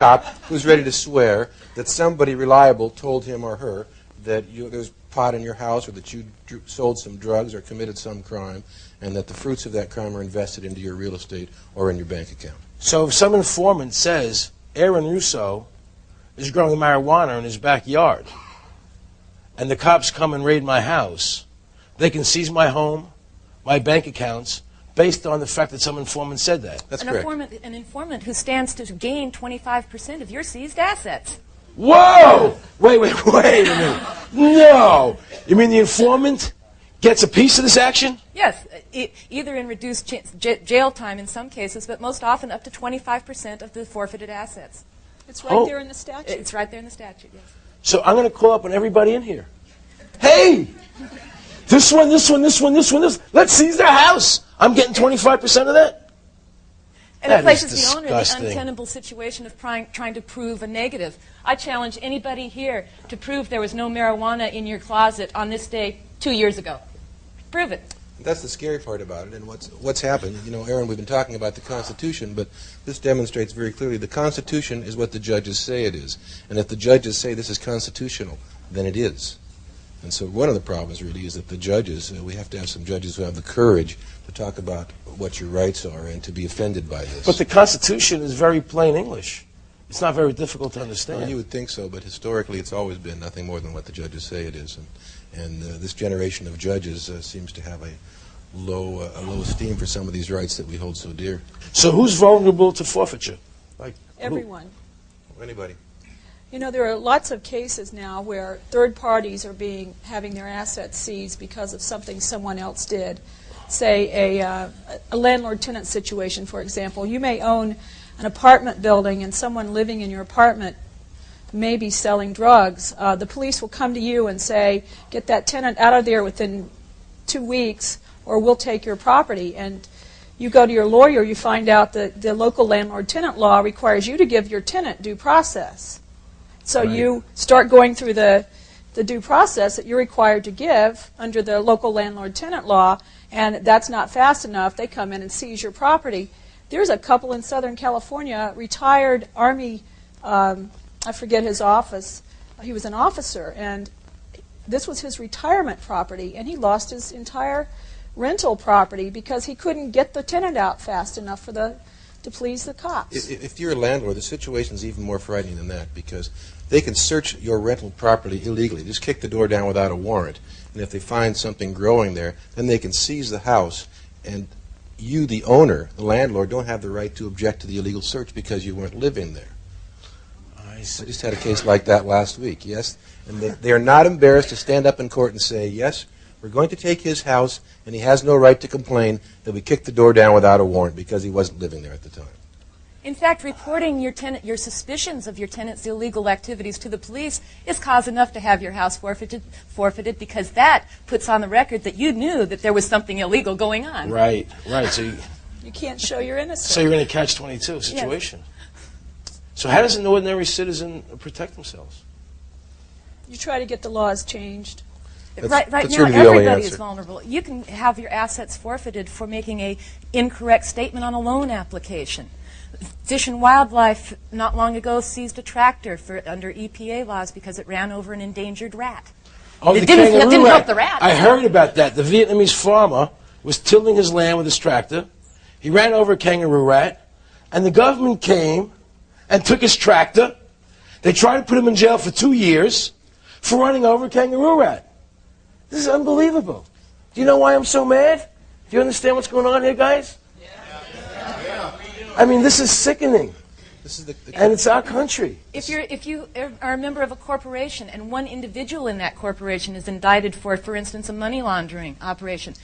cop who's ready to swear that somebody reliable told him or her that there's pot in your house, or that you sold some drugs or committed some crime, and that the fruits of that crime are invested into your real estate or in your bank account. So if some informant says Aaron Russo is growing marijuana in his backyard, and the cops come and raid my house, they can seize my home, my bank accounts, based on the fact that some informant said that. That's correct. An informant who stands to gain 25% of your seized assets. Whoa! Wait a minute. No! You mean the informant gets a piece of this action? Yes, either in reduced jail time in some cases, but most often up to 25% of the forfeited assets. It's right there in the statute. It's right there in the statute, yes. So I'm going to call up on everybody in here. Hey! This one. Let's seize their house. I'm getting 25% of that? And it places the owner in the untenable situation of trying to prove a negative. I challenge anybody here to prove there was no marijuana in your closet on this day 2 years ago. Prove it. That's the scary part about it, and what's happened. You know, Aaron, we've been talking about the Constitution, but this demonstrates very clearly the Constitution is what the judges say it is. And if the judges say this is constitutional, then it is. And so one of the problems really is that the judges, we have to have some judges who have the courage to talk about what your rights are and to be offended by this. But the Constitution is very plain English. It's not very difficult to understand. Well, you would think so, but historically it's always been nothing more than what the judges say it is. And this generation of judges seems to have a low esteem for some of these rights that we hold so dear. So who's vulnerable to forfeiture? Like everyone. Anybody. You know, there are lots of cases now where third parties are having their assets seized because of something someone else did. Say a landlord-tenant situation, for example. You may own an apartment building and someone living in your apartment may be selling drugs. The police will come to you and say, get that tenant out of there within 2 weeks or we'll take your property. And you go to your lawyer, you find out that the local landlord-tenant law requires you to give your tenant due process. So you start going through the due process that you're required to give under the local landlord-tenant law, and that's not fast enough. They come in and seize your property. There's a couple in Southern California, retired Army, I forget his office. He was an officer, and this was his retirement property, and he lost his entire rental property because he couldn't get the tenant out fast enough to please the cops. If you're a landlord, the situation is even more frightening than that, because they can search your rental property illegally, just kick the door down without a warrant. And if they find something growing there, then they can seize the house, and you, the owner, the landlord, don't have the right to object to the illegal search because you weren't living there. I just had a case like that last week, yes? And they are not embarrassed to stand up in court and say, yes, we're going to take his house, and he has no right to complain that we kicked the door down without a warrant because he wasn't living there at the time. In fact, reporting your suspicions of your tenant's illegal activities to the police is cause enough to have your house forfeited because that puts on the record that you knew that there was something illegal going on. Right. So you can't show your innocence. So you're in a catch-22 situation. Yes. So how does an ordinary citizen protect themselves? You try to get the laws changed. Right now, everybody is vulnerable. You can have your assets forfeited for making an incorrect statement on a loan application. Fish and Wildlife not long ago seized a tractor under EPA laws because it ran over an endangered rat. Oh, it didn't help the rat. I heard about that. The Vietnamese farmer was tilling his land with his tractor. He ran over a kangaroo rat, and the government came and took his tractor. They tried to put him in jail for 2 years for running over a kangaroo rat. This is unbelievable. Do you know why I'm so mad? Do you understand what's going on here, guys? I mean, this is sickening. And it's our country. If you are a member of a corporation and one individual in that corporation is indicted for instance, a money laundering operation,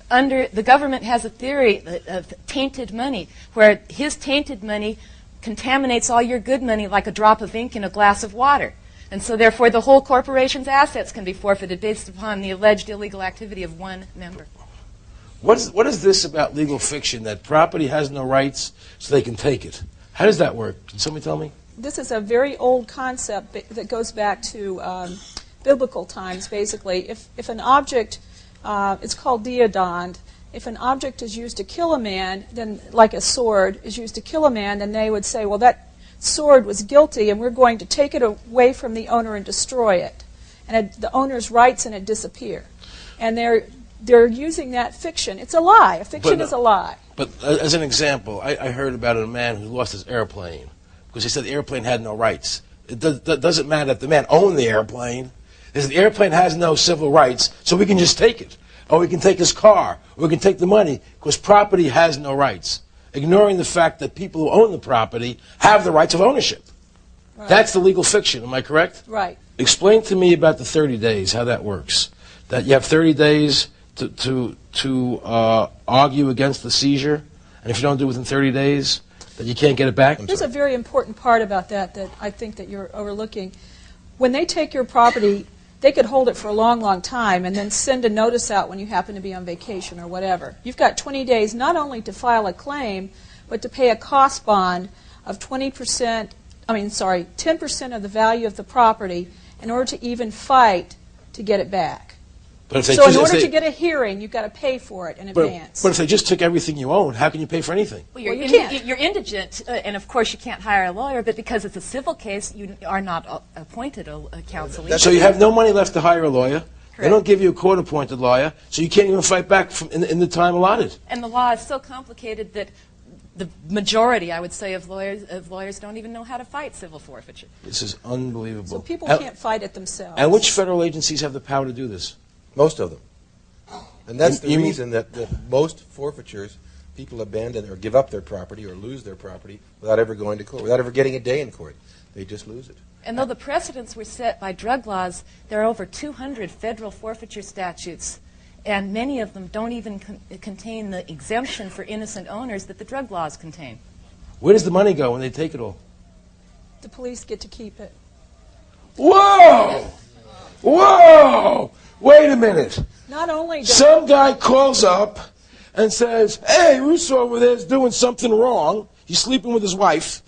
the government has a theory of tainted money, where his tainted money contaminates all your good money like a drop of ink in a glass of water. And so therefore the whole corporation's assets can be forfeited based upon the alleged illegal activity of one member. What is this about legal fiction, that property has no rights so they can take it? How does that work? Can somebody tell me? This is a very old concept that goes back to biblical times, basically. If an object, it's called deodond, if an object is used to kill a man, then like a sword is used to kill a man, then they would say, well, that Sword was guilty, and we're going to take it away from the owner and destroy it. And the owner's rights in it disappear. And they're using that fiction. It's a lie. A fiction is a lie. But as an example, I heard about a man who lost his airplane because he said the airplane had no rights. It doesn't matter that the man owned the airplane. The airplane has no civil rights, so we can just take it. Or we can take his car, or we can take the money, because property has no rights, ignoring the fact that people who own the property have the rights of ownership. Right. That's the legal fiction, am I correct? Right. Explain to me about the 30 days, how that works. That you have 30 days to argue against the seizure, and if you don't do it within 30 days, that you can't get it back? There's a very important part about that I think that you're overlooking. When they take your property, they could hold it for a long, long time and then send a notice out when you happen to be on vacation or whatever. You've got 20 days not only to file a claim, but to pay a cost bond of 10% of the value of the property in order to even fight to get it back. So in order to get a hearing, you've got to pay for it in advance. But if they just took everything you own, how can you pay for anything? Well, you're indigent, and of course you can't hire a lawyer, but because it's a civil case, you are not appointed a counsel. So you have no money left to hire a lawyer. Correct. They don't give you a court-appointed lawyer, so you can't even fight back in the time allotted. And the law is so complicated that the majority, I would say, of lawyers don't even know how to fight civil forfeiture. This is unbelievable. So people can't fight it themselves. And which federal agencies have the power to do this? Most of them. And that's the reason that most forfeitures, people abandon or give up their property or lose their property without ever going to court, without ever getting a day in court. They just lose it. And though the precedents were set by drug laws, there are over 200 federal forfeiture statutes, and many of them don't even contain the exemption for innocent owners that the drug laws contain. Where does the money go when they take it all? The police get to keep it. Whoa! Whoa! Wait a minute. Not only some guy calls up and says, hey, Russo over there is doing something wrong. He's sleeping with his wife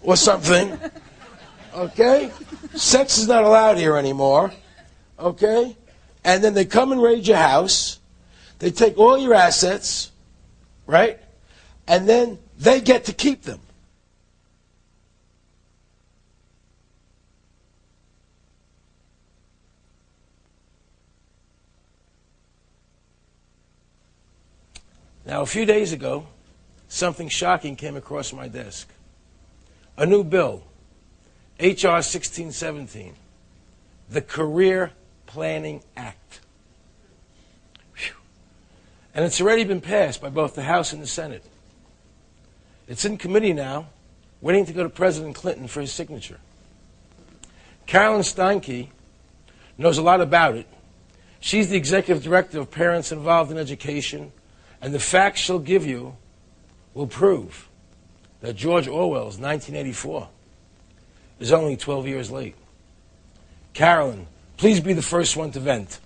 or something. Okay? Sex is not allowed here anymore. Okay? And then they come and raid your house. They take all your assets, right? And then they get to keep them. Now, a few days ago, something shocking came across my desk. A new bill, H.R. 1617, the Career Planning Act. Whew. And it's already been passed by both the House and the Senate. It's in committee now, waiting to go to President Clinton for his signature. Carolyn Steinke knows a lot about it. She's the executive director of Parents Involved in Education, and the facts she'll give you will prove that George Orwell's 1984 is only 12 years late. Carolyn, please be the first one to vent.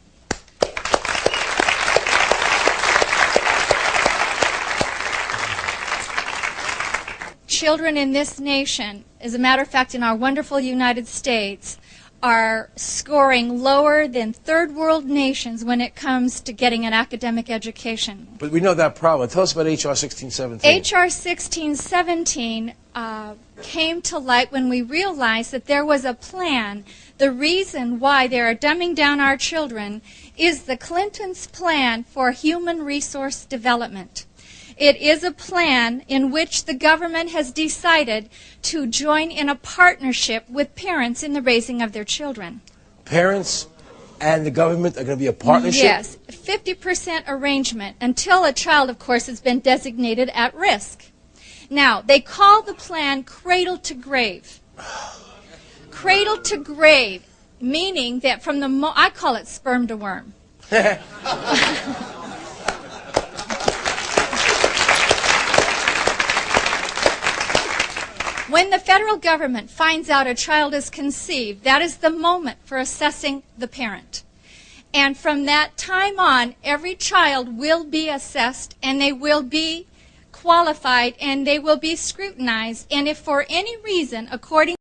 Children in this nation, as a matter of fact, in our wonderful United States, are scoring lower than third world nations when it comes to getting an academic education. But we know that problem. Tell us about H.R. 1617. H.R. 1617 came to light when we realized that there was a plan. The reason why they are dumbing down our children is the Clintons' plan for human resource development. It is a plan in which the government has decided to join in a partnership with parents in the raising of their children. Parents and the government are going to be a partnership? Yes, 50% arrangement until a child, of course, has been designated at risk. Now, they call the plan cradle to grave. Cradle to grave, meaning that from the I call it sperm to worm. When the federal government finds out a child is conceived, that is the moment for assessing the parent. And from that time on, every child will be assessed, and they will be qualified, and they will be scrutinized. And if for any reason, according